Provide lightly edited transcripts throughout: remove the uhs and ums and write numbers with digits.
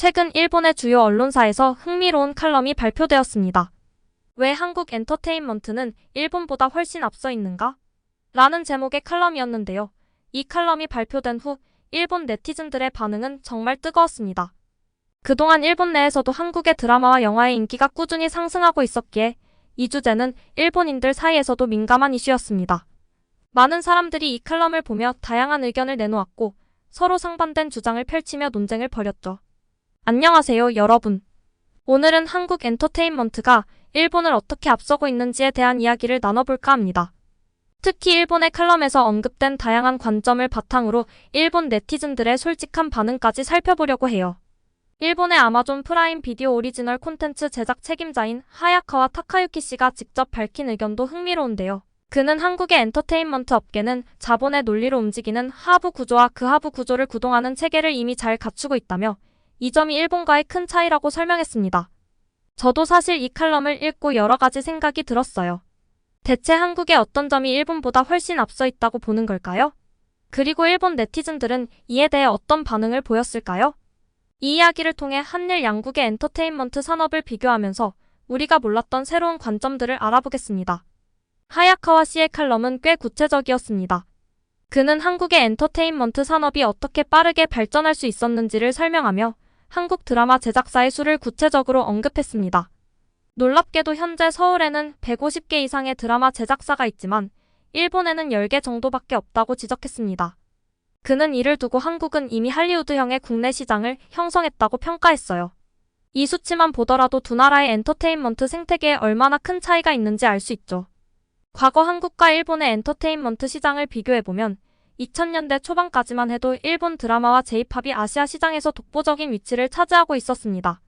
최근 일본의 주요 언론사에서 흥미로운 칼럼이 발표되었습니다. 왜 한국 엔터테인먼트는 일본보다 훨씬 앞서 있는가? 라는 제목의 칼럼이었는데요. 이 칼럼이 발표된 후 일본 네티즌들의 반응은 정말 뜨거웠습니다. 그동안 일본 내에서도 한국의 드라마와 영화의 인기가 꾸준히 상승하고 있었기에 이 주제는 일본인들 사이에서도 민감한 이슈였습니다. 많은 사람들이 이 칼럼을 보며 다양한 의견을 내놓았고 서로 상반된 주장을 펼치며 논쟁을 벌였죠. 안녕하세요, 여러분. 오늘은 한국 엔터테인먼트가 일본을 어떻게 앞서고 있는지에 대한 이야기를 나눠볼까 합니다. 특히 일본의 칼럼에서 언급된 다양한 관점을 바탕으로 일본 네티즌들의 솔직한 반응까지 살펴보려고 해요. 일본의 아마존 프라임 비디오 오리지널 콘텐츠 제작 책임자인 하야카와 타카유키 씨가 직접 밝힌 의견도 흥미로운데요. 그는 한국의 엔터테인먼트 업계는 자본의 논리로 움직이는 하부 구조와 그 하부 구조를 구동하는 체계를 이미 잘 갖추고 있다며 이 점이 일본과의 큰 차이라고 설명했습니다. 저도 사실 이 칼럼을 읽고 여러 가지 생각이 들었어요. 대체 한국의 어떤 점이 일본보다 훨씬 앞서 있다고 보는 걸까요? 그리고 일본 네티즌들은 이에 대해 어떤 반응을 보였을까요? 이 이야기를 통해 한일 양국의 엔터테인먼트 산업을 비교하면서 우리가 몰랐던 새로운 관점들을 알아보겠습니다. 하야카와 씨의 칼럼은 꽤 구체적이었습니다. 그는 한국의 엔터테인먼트 산업이 어떻게 빠르게 발전할 수 있었는지를 설명하며 한국 드라마 제작사의 수를 구체적으로 언급했습니다. 놀랍게도 현재 서울에는 150개 이상의 드라마 제작사가 있지만 일본에는 10개 정도밖에 없다고 지적했습니다. 그는 이를 두고 한국은 이미 할리우드형의 국내 시장을 형성했다고 평가했어요. 이 수치만 보더라도 두 나라의 엔터테인먼트 생태계에 얼마나 큰 차이가 있는지 알 수 있죠. 과거 한국과 일본의 엔터테인먼트 시장을 비교해보면 2000년대 초반까지만 해도 일본 드라마와 J-팝이 아시아 시장에서 독보적인 위치를 차지하고 있었습니다.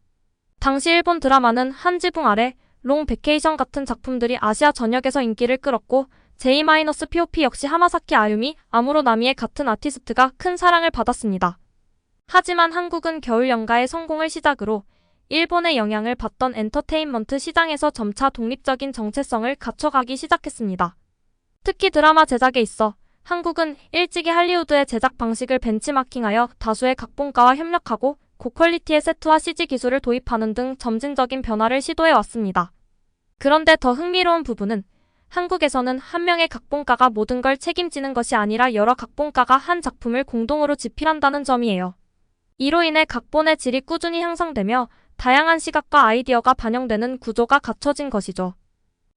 당시 일본 드라마는 한 지붕 아래, 롱 베케이션 같은 작품들이 아시아 전역에서 인기를 끌었고 J-POP 역시 하마사키 아유미, 아무로 나미의 같은 아티스트가 큰 사랑을 받았습니다. 하지만 한국은 겨울 연가의 성공을 시작으로 일본의 영향을 받던 엔터테인먼트 시장에서 점차 독립적인 정체성을 갖춰가기 시작했습니다. 특히 드라마 제작에 있어 한국은 일찍이 할리우드의 제작 방식을 벤치마킹하여 다수의 각본가와 협력하고 고퀄리티의 세트와 CG 기술을 도입하는 등 점진적인 변화를 시도해왔습니다. 그런데 더 흥미로운 부분은 한국에서는 한 명의 각본가가 모든 걸 책임지는 것이 아니라 여러 각본가가 한 작품을 공동으로 집필한다는 점이에요. 이로 인해 각본의 질이 꾸준히 향상되며 다양한 시각과 아이디어가 반영되는 구조가 갖춰진 것이죠.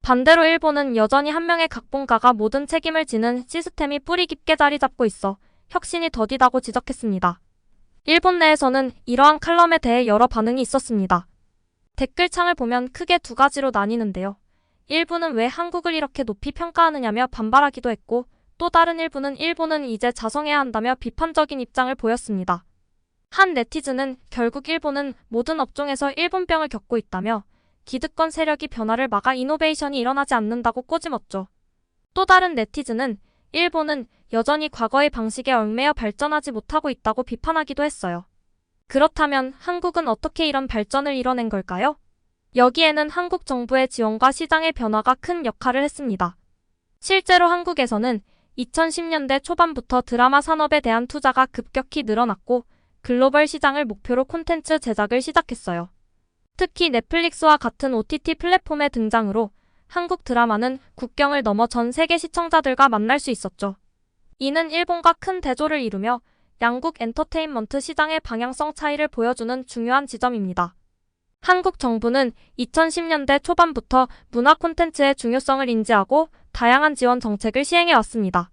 반대로 일본은 여전히 한 명의 각본가가 모든 책임을 지는 시스템이 뿌리 깊게 자리 잡고 있어 혁신이 더디다고 지적했습니다. 일본 내에서는 이러한 칼럼에 대해 여러 반응이 있었습니다. 댓글창을 보면 크게 두 가지로 나뉘는데요. 일부는 왜 한국을 이렇게 높이 평가하느냐며 반발하기도 했고 또 다른 일부는 일본은 이제 자성해야 한다며 비판적인 입장을 보였습니다. 한 네티즌은 결국 일본은 모든 업종에서 일본병을 겪고 있다며 기득권 세력이 변화를 막아 이노베이션이 일어나지 않는다고 꼬집었죠. 또 다른 네티즌은 일본은 여전히 과거의 방식에 얽매여 발전하지 못하고 있다고 비판하기도 했어요. 그렇다면 한국은 어떻게 이런 발전을 이뤄낸 걸까요? 여기에는 한국 정부의 지원과 시장의 변화가 큰 역할을 했습니다. 실제로 한국에서는 2010년대 초반부터 드라마 산업에 대한 투자가 급격히 늘어났고 글로벌 시장을 목표로 콘텐츠 제작을 시작했어요. 특히 넷플릭스와 같은 OTT 플랫폼의 등장으로 한국 드라마는 국경을 넘어 전 세계 시청자들과 만날 수 있었죠. 이는 일본과 큰 대조를 이루며 양국 엔터테인먼트 시장의 방향성 차이를 보여주는 중요한 지점입니다. 한국 정부는 2010년대 초반부터 문화 콘텐츠의 중요성을 인지하고 다양한 지원 정책을 시행해왔습니다.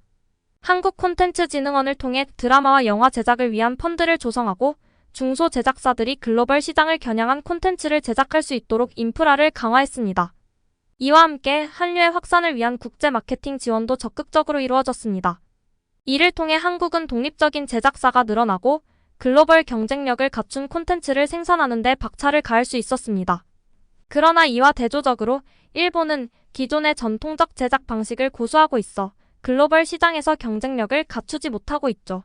한국콘텐츠진흥원을 통해 드라마와 영화 제작을 위한 펀드를 조성하고 중소 제작사들이 글로벌 시장을 겨냥한 콘텐츠를 제작할 수 있도록 인프라를 강화했습니다. 이와 함께 한류의 확산을 위한 국제 마케팅 지원도 적극적으로 이루어졌습니다. 이를 통해 한국은 독립적인 제작사가 늘어나고 글로벌 경쟁력을 갖춘 콘텐츠를 생산하는 데 박차를 가할 수 있었습니다. 그러나 이와 대조적으로 일본은 기존의 전통적 제작 방식을 고수하고 있어 글로벌 시장에서 경쟁력을 갖추지 못하고 있죠.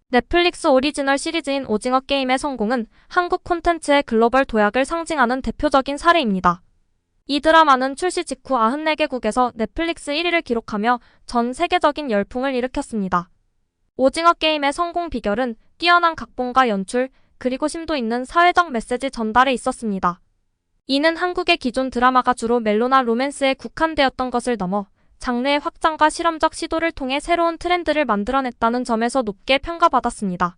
넷플릭스 오리지널 시리즈인 오징어 게임의 성공은 한국 콘텐츠의 글로벌 도약을 상징하는 대표적인 사례입니다. 이 드라마는 출시 직후 94개국에서 넷플릭스 1위를 기록하며 전 세계적인 열풍을 일으켰습니다. 오징어 게임의 성공 비결은 뛰어난 각본과 연출, 그리고 심도 있는 사회적 메시지 전달에 있었습니다. 이는 한국의 기존 드라마가 주로 멜로나 로맨스에 국한되었던 것을 넘어 장르의 확장과 실험적 시도를 통해 새로운 트렌드를 만들어냈다는 점에서 높게 평가받았습니다.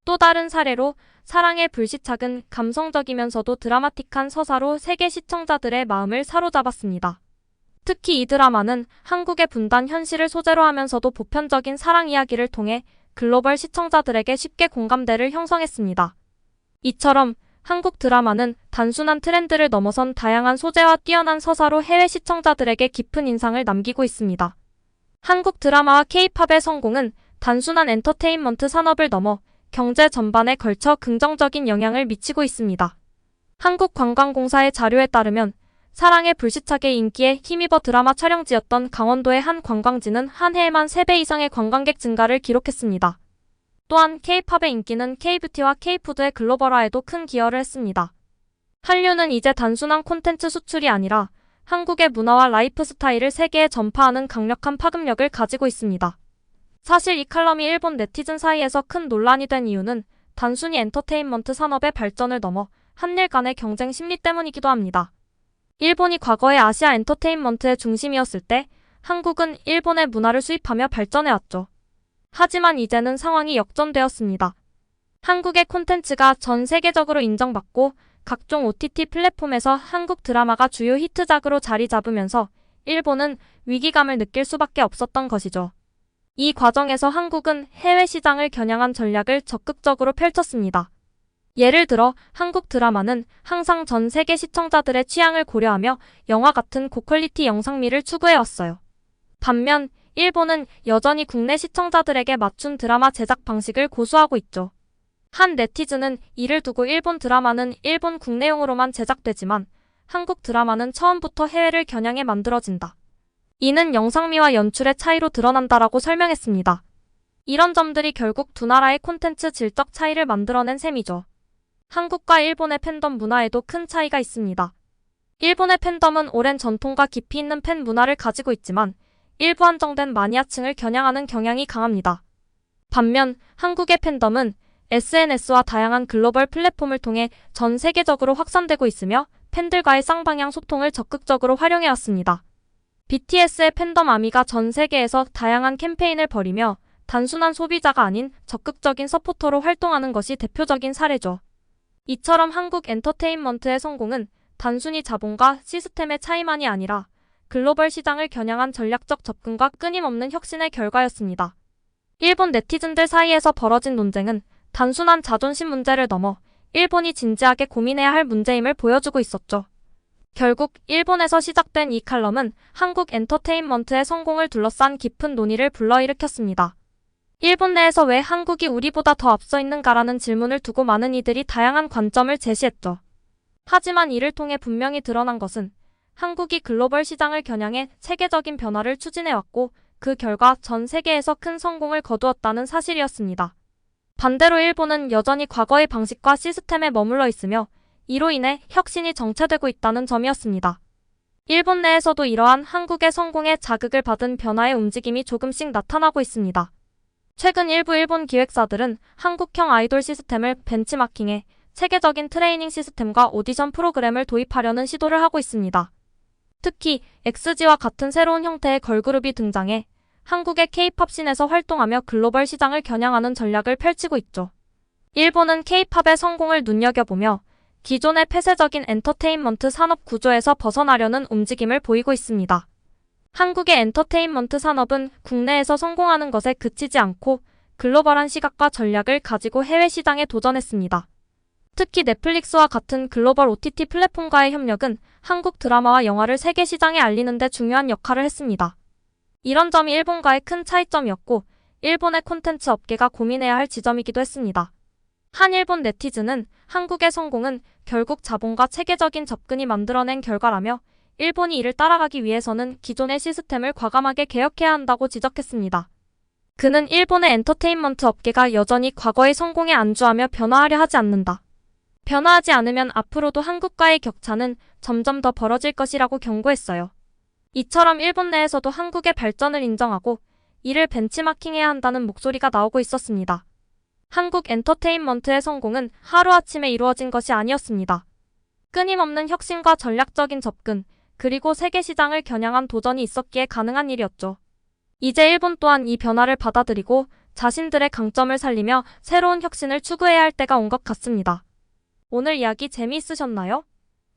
또 다른 사례로 사랑의 불시착은 감성적이면서도 드라마틱한 서사로 세계 시청자들의 마음을 사로잡았습니다. 특히 이 드라마는 한국의 분단 현실을 소재로 하면서도 보편적인 사랑 이야기를 통해 글로벌 시청자들에게 쉽게 공감대를 형성했습니다. 이처럼 한국 드라마는 단순한 트렌드를 넘어선 다양한 소재와 뛰어난 서사로 해외 시청자들에게 깊은 인상을 남기고 있습니다. 한국 드라마와 K-팝의 성공은 단순한 엔터테인먼트 산업을 넘어 경제 전반에 걸쳐 긍정적인 영향을 미치고 있습니다. 한국관광공사의 자료에 따르면 사랑의 불시착의 인기에 힘입어 드라마 촬영지였던 강원도의 한 관광지는 한 해에만 3배 이상의 관광객 증가를 기록했습니다. 또한 K-팝의 인기는 K-뷰티와 K-푸드의 글로벌화에도 큰 기여를 했습니다. 한류는 이제 단순한 콘텐츠 수출이 아니라 한국의 문화와 라이프 스타일을 세계에 전파하는 강력한 파급력을 가지고 있습니다. 사실 이 칼럼이 일본 네티즌 사이에서 큰 논란이 된 이유는 단순히 엔터테인먼트 산업의 발전을 넘어 한일 간의 경쟁 심리 때문이기도 합니다. 일본이 과거의 아시아 엔터테인먼트의 중심이었을 때 한국은 일본의 문화를 수입하며 발전해왔죠. 하지만 이제는 상황이 역전되었습니다. 한국의 콘텐츠가 전 세계적으로 인정받고 각종 OTT 플랫폼에서 한국 드라마가 주요 히트작으로 자리 잡으면서 일본은 위기감을 느낄 수밖에 없었던 것이죠. 이 과정에서 한국은 해외 시장을 겨냥한 전략을 적극적으로 펼쳤습니다. 예를 들어 한국 드라마는 항상 전 세계 시청자들의 취향을 고려하며 영화 같은 고퀄리티 영상미를 추구해왔어요. 반면 일본은 여전히 국내 시청자들에게 맞춘 드라마 제작 방식을 고수하고 있죠. 한 네티즌은 이를 두고 일본 드라마는 일본 국내용으로만 제작되지만 한국 드라마는 처음부터 해외를 겨냥해 만들어진다. 이는 영상미와 연출의 차이로 드러난다라고 설명했습니다. 이런 점들이 결국 두 나라의 콘텐츠 질적 차이를 만들어낸 셈이죠. 한국과 일본의 팬덤 문화에도 큰 차이가 있습니다. 일본의 팬덤은 오랜 전통과 깊이 있는 팬 문화를 가지고 있지만 일부 한정된 마니아층을 겨냥하는 경향이 강합니다. 반면 한국의 팬덤은 SNS와 다양한 글로벌 플랫폼을 통해 전 세계적으로 확산되고 있으며 팬들과의 쌍방향 소통을 적극적으로 활용해왔습니다. BTS의 팬덤 아미가 전 세계에서 다양한 캠페인을 벌이며 단순한 소비자가 아닌 적극적인 서포터로 활동하는 것이 대표적인 사례죠. 이처럼 한국 엔터테인먼트의 성공은 단순히 자본과 시스템의 차이만이 아니라 글로벌 시장을 겨냥한 전략적 접근과 끊임없는 혁신의 결과였습니다. 일본 네티즌들 사이에서 벌어진 논쟁은 단순한 자존심 문제를 넘어 일본이 진지하게 고민해야 할 문제임을 보여주고 있었죠. 결국 일본에서 시작된 이 칼럼은 한국 엔터테인먼트의 성공을 둘러싼 깊은 논의를 불러일으켰습니다. 일본 내에서 왜 한국이 우리보다 더 앞서 있는가라는 질문을 두고 많은 이들이 다양한 관점을 제시했죠. 하지만 이를 통해 분명히 드러난 것은 한국이 글로벌 시장을 겨냥해 세계적인 변화를 추진해왔고 그 결과 전 세계에서 큰 성공을 거두었다는 사실이었습니다. 반대로 일본은 여전히 과거의 방식과 시스템에 머물러 있으며 이로 인해 혁신이 정체되고 있다는 점이었습니다. 일본 내에서도 이러한 한국의 성공에 자극을 받은 변화의 움직임이 조금씩 나타나고 있습니다. 최근 일부 일본 기획사들은 한국형 아이돌 시스템을 벤치마킹해 체계적인 트레이닝 시스템과 오디션 프로그램을 도입하려는 시도를 하고 있습니다. 특히 XG와 같은 새로운 형태의 걸그룹이 등장해 한국의 K-팝 씬에서 활동하며 글로벌 시장을 겨냥하는 전략을 펼치고 있죠. 일본은 K-팝의 성공을 눈여겨보며 기존의 폐쇄적인 엔터테인먼트 산업 구조에서 벗어나려는 움직임을 보이고 있습니다. 한국의 엔터테인먼트 산업은 국내에서 성공하는 것에 그치지 않고 글로벌한 시각과 전략을 가지고 해외 시장에 도전했습니다. 특히 넷플릭스와 같은 글로벌 OTT 플랫폼과의 협력은 한국 드라마와 영화를 세계 시장에 알리는 데 중요한 역할을 했습니다. 이런 점이 일본과의 큰 차이점이었고 일본의 콘텐츠 업계가 고민해야 할 지점이기도 했습니다. 한 일본 네티즌은 한국의 성공은 결국 자본과 체계적인 접근이 만들어낸 결과라며 일본이 이를 따라가기 위해서는 기존의 시스템을 과감하게 개혁해야 한다고 지적했습니다. 그는 일본의 엔터테인먼트 업계가 여전히 과거의 성공에 안주하며 변화하려 하지 않는다. 변화하지 않으면 앞으로도 한국과의 격차는 점점 더 벌어질 것이라고 경고했어요. 이처럼 일본 내에서도 한국의 발전을 인정하고 이를 벤치마킹해야 한다는 목소리가 나오고 있었습니다. 한국 엔터테인먼트의 성공은 하루아침에 이루어진 것이 아니었습니다. 끊임없는 혁신과 전략적인 접근, 그리고 세계 시장을 겨냥한 도전이 있었기에 가능한 일이었죠. 이제 일본 또한 이 변화를 받아들이고 자신들의 강점을 살리며 새로운 혁신을 추구해야 할 때가 온 것 같습니다. 오늘 이야기 재미있으셨나요?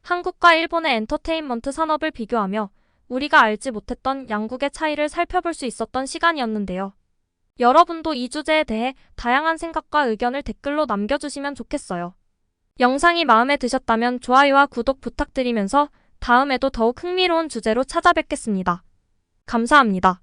한국과 일본의 엔터테인먼트 산업을 비교하며 우리가 알지 못했던 양국의 차이를 살펴볼 수 있었던 시간이었는데요. 여러분도 이 주제에 대해 다양한 생각과 의견을 댓글로 남겨주시면 좋겠어요. 영상이 마음에 드셨다면 좋아요와 구독 부탁드리면서 다음에도 더욱 흥미로운 주제로 찾아뵙겠습니다. 감사합니다.